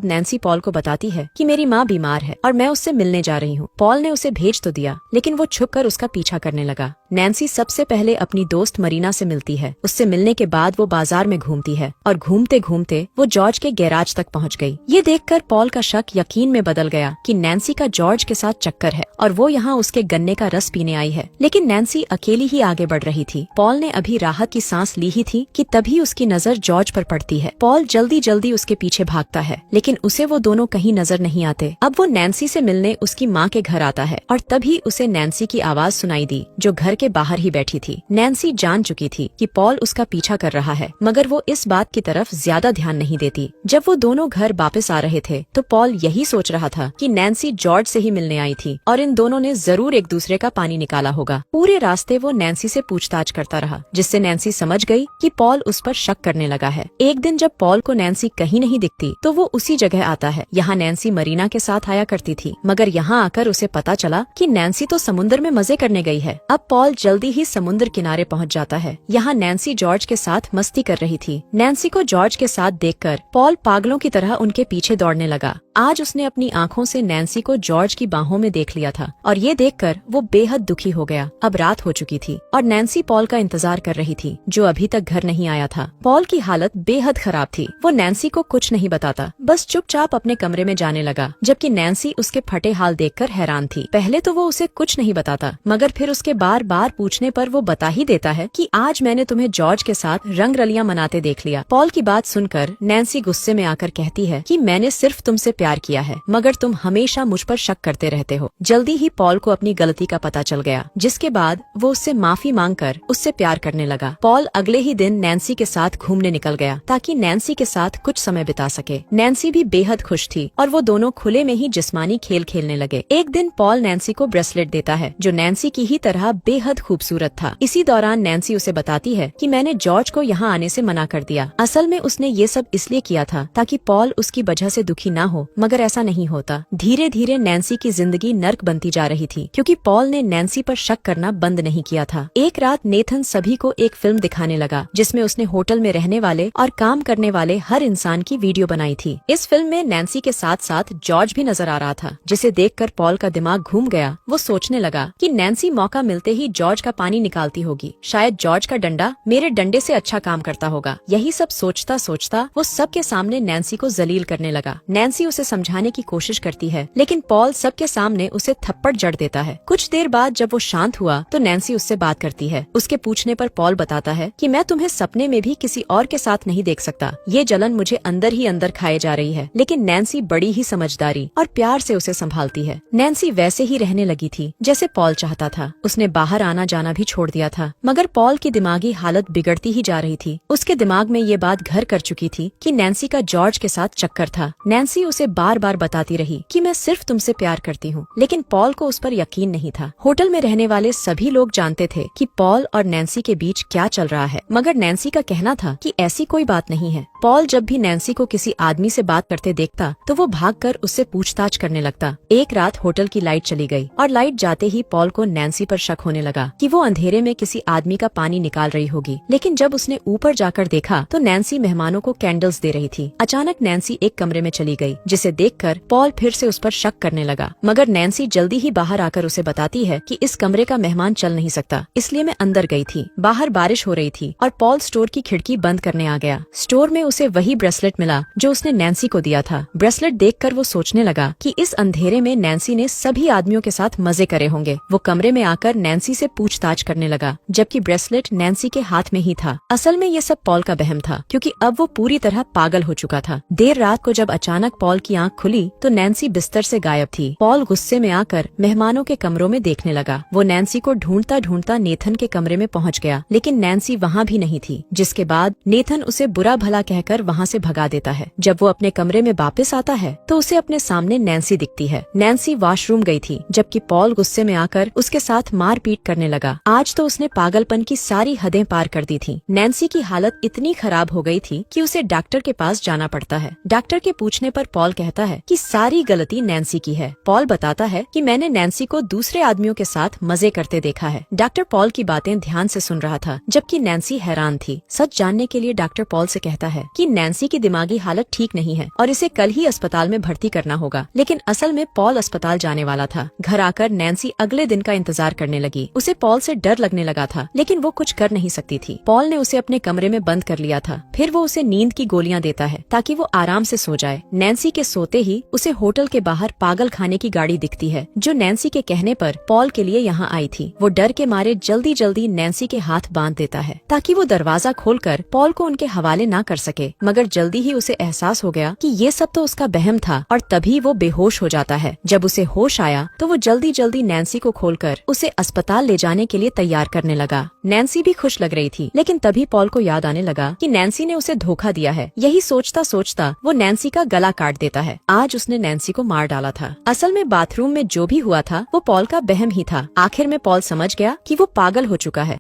Nancy Paul को बताती है कि मेरी माँ बीमार है और मैं उससे मिलने जा रही हूँ। पॉल ने उसे भेज तो दिया, लेकिन वो छुपकर उसका पीछा करने लगा। नैन्सी सबसे पहले अपनी दोस्त मरीना से मिलती है। उससे मिलने के बाद वो बाजार में घूमती है और घूमते घूमते वो जॉर्ज के गैराज तक पहुँच गई। ये देखकर पॉल का शक यकीन में बदल गया कि नैन्सी का जॉर्ज के साथ चक्कर है और वो यहाँ उसके गन्ने का रस पीने आई है। लेकिन नैन्सी अकेली ही आगे बढ़ रही थी। पॉल ने अभी राहत की सांस ली ही थी कि तभी उसकी नजर जॉर्ज पर पड़ती है। पॉल जल्दी जल्दी उसके पीछे भागता है, लेकिन उसे वो दोनों कहीं नजर नहीं आते। अब वो नैन्सी से मिलने उसकी माँ के घर आता है और तभी उसे नैन्सी की आवाज सुनाई दी, जो घर के बाहर ही बैठी थी। नैन्सी जान चुकी थी कि पॉल उसका पीछा कर रहा है, मगर वो इस बात की तरफ ज्यादा ध्यान नहीं देती। जब वो दोनों घर वापस आ रहे थे तो पॉल यही सोच रहा था कि नैन्सी जॉर्ज से ही मिलने आई थी और इन दोनों ने जरूर एक दूसरे का पानी निकाला होगा। पूरे रास्ते वो नैन्सी से पूछताछ करता रहा, जिससे नैन्सी समझ गई कि पॉल उस पर शक करने लगा है। एक दिन जब पॉल को नैन्सी कहीं नहीं दिखती तो वो उसी जगह आता है। यहाँ नैन्सी मरीना के साथ आया करती थी, मगर यहाँ आकर उसे पता चला कि नैन्सी तो समुद्र में मजे करने गई है। अब पॉल जल्दी ही समुद्र किनारे पहुँच जाता है। यहाँ नैन्सी जॉर्ज के साथ मस्ती कर रही थी। नैन्सी को जॉर्ज के साथ देखकर पॉल पागलों की तरह उनके पीछे दौड़ने लगा। आज उसने अपनी आँखों से नैन्सी को जॉर्ज की बाहों में देख लिया था और ये देखकर वो बेहद दुखी हो गया। अब रात हो चुकी थी और नैन्सी पॉल का इंतजार कर रही थी, जो अभी तक घर नहीं आया था। पॉल की हालत बेहद खराब थी। वो नैन्सी को कुछ नहीं बताता, बस चुपचाप अपने कमरे में जाने लगा, जबकि नैन्सी उसके फटे हाल देखकर हैरान थी। पहले तो वो उसे कुछ नहीं बताता, मगर फिर उसके बार बार पूछने पर वो बता ही देता है कि आज मैंने तुम्हें जॉर्ज के साथ रंग रलियां मनाते देख लिया। पॉल की बात सुनकर नैन्सी गुस्से में आकर कहती है कि मैंने सिर्फ तुमसे प्यार किया है, मगर तुम हमेशा मुझ पर शक करते रहते हो। जल्दी ही पॉल को अपनी गलती का पता चल गया, जिसके बाद वो उससे माफी मांगकर उससे प्यार करने लगा। पॉल अगले ही दिन नैन्सी के साथ घूमने निकल गया ताकि नैन्सी के साथ कुछ समय बिता सके। नैन्सी भी बेहद खुश थी और वो दोनों खुले में ही जिस्मानी खेल खेलने लगे। एक दिन पॉल नैन्सी को ब्रेसलेट देता है, जो नैन्सी की ही तरह बेहद खूबसूरत था। इसी दौरान नैन्सी उसे बताती है कि मैंने जॉर्ज को यहाँ आने से मना कर दिया। असल में उसने ये सब इसलिए किया था ताकि पॉल उसकी वजह से दुखी ना हो, मगर ऐसा नहीं होता। धीरे धीरे नैन्सी की जिंदगी नर्क बनती जा रही थी, क्योंकि पॉल ने नैन्सी पर शक करना बंद नहीं किया था। एक रात नेथन सभी को एक फिल्म दिखाने लगा, जिसमें उसने होटल में रहने वाले और काम करने वाले हर इंसान की वीडियो बनाई थी। इस फिल्म में नैन्सी के साथ साथ जॉर्ज भी नजर आ रहा था, जिसे देखकर पॉल का दिमाग घूम गया। वो सोचने लगा कि नैन्सी मौका मिलते ही जॉर्ज का पानी निकालती होगी, शायद जॉर्ज का डंडा मेरे डंडे से अच्छा काम करता होगा। यही सब सोचता सोचता वो सबके सामने नैन्सी को जलील करने लगा। नैन्सी उसे समझाने की कोशिश करती है, लेकिन पॉल सबके सामने उसे थप्पड़ जड़ देता है। कुछ देर बाद जब वो शांत हुआ तो नैन्सी उससे बात करती है। उसके पूछने पर पॉल बताता है कि मैं तुम्हें सपने में भी किसी और के साथ नहीं देख सकता। ये जलन मुझे अंदर ही अंदर खाए जा रही है। लेकिन नैन्सी बड़ी ही समझदारी और प्यार से उसे संभालती है। नैन्सी वैसे ही रहने लगी थी जैसे पॉल चाहता था। उसने बाहर आना जाना भी छोड़ दिया था, मगर पॉल की दिमागी हालत बिगड़ती ही जा रही थी। उसके दिमाग में ये बात घर कर चुकी थी कि नैन्सी का जॉर्ज के साथ चक्कर था। नैन्सी उसे बार बार बताती रही कि मैं सिर्फ तुमसे प्यार करती हूँ, लेकिन पॉल को उस पर यकीन नहीं था। होटल में रहने वाले सभी लोग जानते थे कि पॉल और नैन्सी के बीच क्या चल रहा है, मगर नैन्सी का कहना था कि ऐसी कोई बात नहीं है। पॉल जब भी नैन्सी को किसी आदमी से बात करते देखता तो वो भागकर उससे पूछताछ करने लगता। एक रात होटल की लाइट चली गई और लाइट जाते ही पॉल को नैन्सी पर शक होने लगा कि वो अंधेरे में किसी आदमी का पानी निकाल रही होगी। लेकिन जब उसने ऊपर जाकर देखा तो नैन्सी मेहमानों को कैंडल्स दे रही थी। अचानक नैन्सी एक कमरे में चली गई, जिसे देखकर पॉल फिर से उस पर शक करने लगा, मगर नैन्सी जल्दी ही बाहर आकर उसे बताती है कि इस कमरे का मेहमान चल नहीं सकता, इसलिए मैं अंदर गई थी। बाहर बारिश हो रही थी और पॉल स्टोर की खिड़की बंद करने आ गया। स्टोर में उसे वही ब्रेसलेट मिला जो उसने नैन्सी को दिया था। ब्रेसलेट देखकर वो सोचने लगा कि इस अंधेरे में नैन्सी ने सभी आदमियों के साथ मजे करे होंगे। वो कमरे में आकर नैन्सी से पूछताछ करने लगा, जबकि ब्रेसलेट नैन्सी के हाथ में ही था। असल में ये सब पॉल का वहम था, क्योंकि अब वो पूरी तरह पागल हो चुका था। देर रात को जब अचानक पॉल की आंख खुली तो नैन्सी बिस्तर से गायब थी। पॉल गुस्से में आकर मेहमानों के कमरों में देखने लगा। वो नैन्सी को ढूंढता ढूंढता नेथन के कमरे में पहुंच गया, लेकिन नैन्सी वहाँ भी नहीं थी, जिसके बाद नेथन उसे बुरा भला कहकर वहाँ से भगा देता है। जब वो अपने कमरे में वापस आता है तो उसे अपने सामने नैन्सी दिखती है। नैन्सी वॉशरूम गई थी, जबकि पॉल गुस्से में आकर उसके साथ मारपीट करने लगा। आज तो उसने पागलपन की सारी हदें पार कर दी थी। नैन्सी की हालत इतनी खराब हो गई थी कि उसे डॉक्टर के पास जाना पड़ता है। डॉक्टर के पूछने पर पॉल कहता है कि सारी गलती नैन्सी की है। पॉल बताता है कि मैंने नैन्सी को दूसरे आदमियों के साथ मजे करते देखा है। डॉक्टर पॉल की बातें ध्यान से सुन रहा था, जबकि नैन्सी हैरान थी। सच जानने के लिए डॉक्टर पॉल से कहता है कि नैन्सी की दिमागी हालत ठीक नहीं है और इसे कल ही अस्पताल में भर्ती करना होगा। लेकिन असल में पॉल अस्पताल जाने वाला था। घर आकर नैन्सी अगले दिन का इंतजार करने लगी। उसे पॉल से डर लगने लगा था, लेकिन वो कुछ कर नहीं सकती थी। पॉल ने उसे अपने कमरे में बंद कर लिया था। फिर वो उसे नींद की गोलियां देता है ताकि वो आराम से सो जाए। नैन्सी के सोते ही उसे होटल के बाहर पागल खाने की गाड़ी दिखती है, जो नैन्सी के कहने पर पॉल के लिए यहाँ आई थी। वो डर के मारे जल्दी जल्दी नैन्सी के हाथ बांध देता है ताकि वो दरवाजा खोलकर पॉल को उनके हवाले ना कर सके। मगर जल्दी ही उसे एहसास हो गया कि ये सब तो उसका वहम था और तभी वो बेहोश हो जाता है। जब उसे होश आया तो वो जल्दी जल्दी नैन्सी को खोलकर उसे अस्पताल ले जाने के लिए तैयार करने लगा। नैन्सी भी खुश लग रही थी, लेकिन तभी पॉल को याद आने लगा कि नैन्सी ने उसे धोखा दिया है। यही सोचता सोचता वो नैन्सी का गला काट देता है। आज उसने नैन्सी को मार डाला था। असल में बाथरूम में जो भी हुआ था वो पॉल का वहम ही था। आखिर में पॉल समझ गया कि वो पागल हो चुका है।